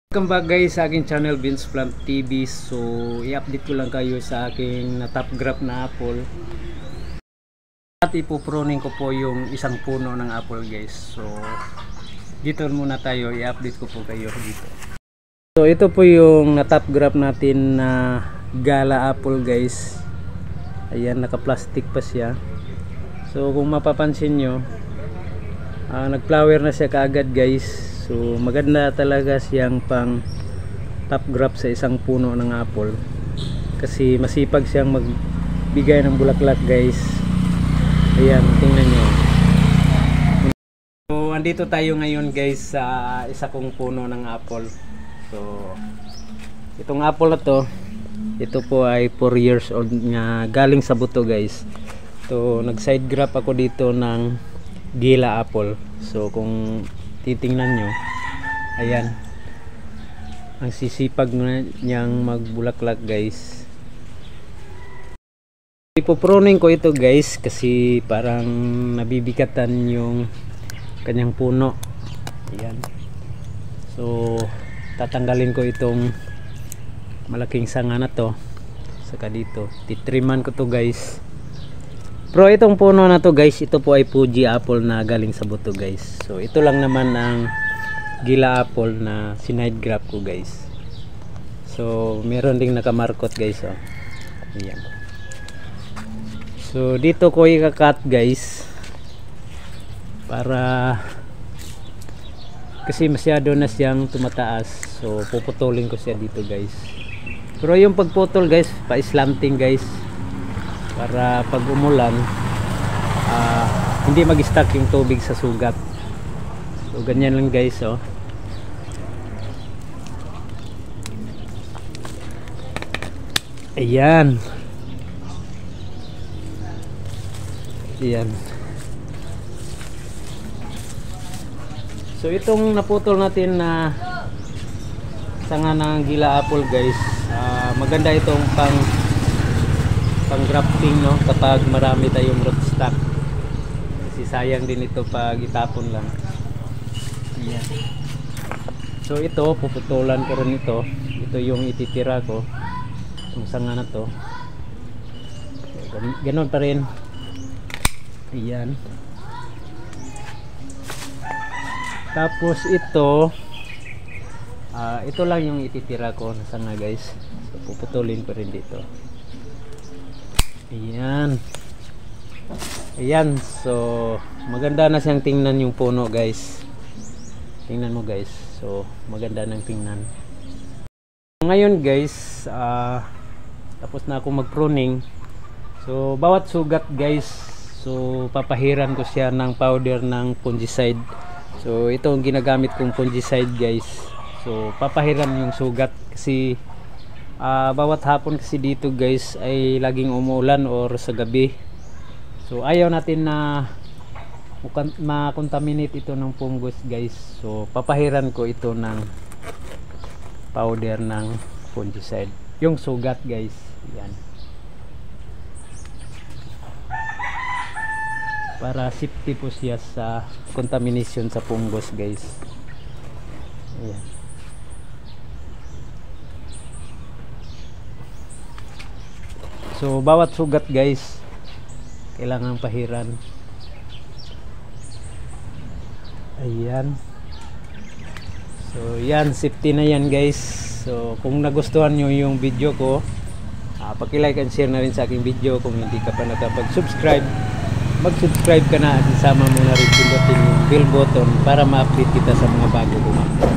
Welcome back guys sa aking channel Vince Plant TV. So i-update ko lang kayo sa aking na top graph na apple. At ipupruning ko po yung isang puno ng apple guys. So dito muna tayo, i-update ko po kayo dito. So ito po yung na top graph natin na gala apple guys. Ayan, naka-plastic pa siya. So kung mapapansin nyo, nag-flower na siya kaagad guys. So maganda talaga siyang pang top graph sa isang puno ng apple kasi masipag siyang magbigay ng bulaklak guys. Ayan, tingnan nyo. So andito tayo ngayon guys sa isa kong puno ng apple. So itong apple na to, ito po ay 4 years old nga, galing sa buto guys. So nag side graph ako dito ng gila apple. So kung titingnan nyo, ayan, ang sisipag niyang magbulaklak guys. Ipopruning ko ito guys kasi parang nabibigatan yung kanyang puno. Ayan, so tatanggalin ko itong malaking sanga na to, saka dito titriman ko to guys. Pero itong puno na to guys, ito po ay Fuji apple na galing sa buto guys. So ito lang naman ang gila apple na sinide graph ko guys. So meron ding nakamarkot guys, oh. Ayan. So dito ko i-cut guys para kasi masyado na siyang tumataas. So puputulin ko siya dito guys. Pero yung pagputol guys, pa-slanting guys, para pag umulan hindi mag-stuck yung tubig sa sugat. So ganyan lang guys, oh. Ayan. Ayan. So itong naputol natin na sanga ng gila apple guys, maganda itong pang grafting, no, kapag marami tayong rootstock kasi sayang din ito pag itapon lang. Ayan. So ito puputulan ko rin ito yung ititira ko, itong sanga na to. Ganon pa rin. Ayan. Tapos ito ito lang yung ititira ko na sanga guys. So puputulin ko rin dito. Ayan. Ayan. So maganda na siyang tingnan yung puno guys. Tingnan mo guys. So maganda nang tingnan. Ngayon guys, tapos na ako mag-pruning. So bawat sugat guys, so papahiran ko siya ng powder ng fungicide. So ito ang ginagamit kong fungicide guys. So papahiran yung sugat kasi bawat hapon kasi dito guys ay laging umuulan or sa gabi. So ayaw natin na ma-contaminate ito ng fungus guys. So papahiran ko ito ng powder ng fungicide yung sugat guys. Yan, para safety po siya sa contamination sa fungus guys. Ayan. So bawat sugat guys kailangan pahiran. Ayan. So yan, safety na yan guys. So kung nagustuhan nyo yung video ko, paki-like and share na rin sa aking video. Kung hindi ka pa nakapag-subscribe, mag-subscribe ka na at isama mo na rin pindutin yung bell button para ma-update kita sa mga bago kong upload.